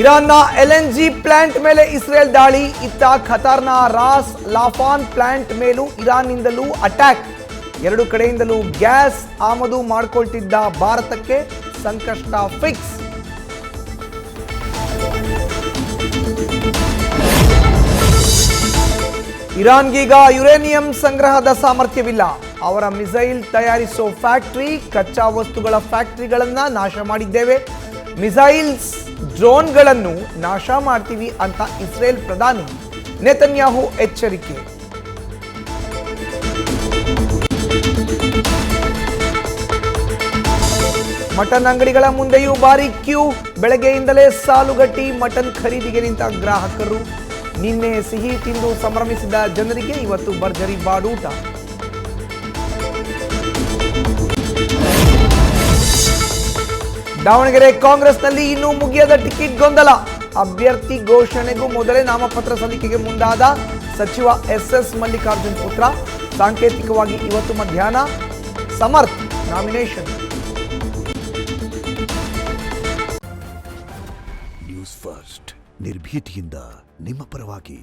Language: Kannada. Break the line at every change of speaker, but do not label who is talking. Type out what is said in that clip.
ಇರಾನ್ನ ಎಲ್ಎನ್ಜಿ ಪ್ಲಾಂಟ್ ಮೇಲೆ ಇಸ್ರೇಲ್ ದಾಳಿ. ಇತ್ತ ಖತಾರ್ನ ರಾಸ್ ಲಾಫಾನ್ ಪ್ಲಾಂಟ್ ಮೇಲೂ ಇರಾನ್ನಿಂದಲೂ ಅಟ್ಯಾಕ್. ಎರಡು ಕಡೆಯಿಂದಲೂ ಗ್ಯಾಸ್ ಆಮದು ಮಾಡಿಕೊಳ್ತಿದ್ದ ಭಾರತಕ್ಕೆ ಸಂಕಷ್ಟ ಫಿಕ್ಸ್. ಇರಾನ್ಗೀಗ ಯುರೇನಿಯಂ ಸಂಗ್ರಹದ ಸಾಮರ್ಥ್ಯವಿಲ್ಲ. ಅವರ ಮಿಸೈಲ್ ತಯಾರಿಸೋ ಫ್ಯಾಕ್ಟರಿ, ಕಚ್ಚಾ ವಸ್ತುಗಳ ಫ್ಯಾಕ್ಟರಿಗಳನ್ನ ನಾಶ ಮಾಡಿದ್ದೇವೆ. ಮಿಸೈಲ್ಸ್, ಡ್ರೋನ್ಗಳನ್ನು ನಾಶ ಮಾಡ್ತೀವಿ ಅಂತ ಇಸ್ರೇಲ್ ಪ್ರಧಾನಿ ನೆತನ್ಯಾಹು ಎಚ್ಚರಿಕೆ. ಮಟನ್ ಅಂಗಡಿಗಳ ಮುಂದೆಯೂ ಭಾರಿ ಕ್ಯೂ. ಬೆಳಗ್ಗೆಯಿಂದಲೇ ಸಾಲುಗಟ್ಟಿ ಮಟನ್ ಖರೀದಿಗೆ ನಿಂತ ಗ್ರಾಹಕರು. ನಿನ್ನೆ ಸಿಹಿ ತಿಂದು ಸಂಭ್ರಮಿಸಿದ ಜನರಿಗೆ ಇವತ್ತು ಭರ್ಜರಿ ಬಾಡೂಟ. ದಾವಣಗೆರೆ ಕಾಂಗ್ರೆಸ್ನಲ್ಲಿ ಇನ್ನೂ ಮುಗಿಯದ ಟಿಕೆಟ್ ಗೊಂದಲ. ಅಭ್ಯರ್ಥಿ ಘೋಷಣೆಗೂ ಮೊದಲೇ ನಾಮಪತ್ರ ಸಲ್ಲಿಕೆಗೆ ಮುಂದಾದ ಸಚಿವ ಎಸ್ ಮಲ್ಲಿಕಾರ್ಜುನ್ ಪುತ್ರ. ಸಾಂಕೇತಿಕವಾಗಿ ಇವತ್ತು ಮಧ್ಯಾಹ್ನ ಸಮರ್ಥ್ ನಾಮಿನೇಷನ್.
ನ್ಯೂಸ್ ಫಸ್ಟ್, ನಿರ್ಭೀತಿಯಿಂದ ನಿಮ್ಮ ಪರವಾಗಿ.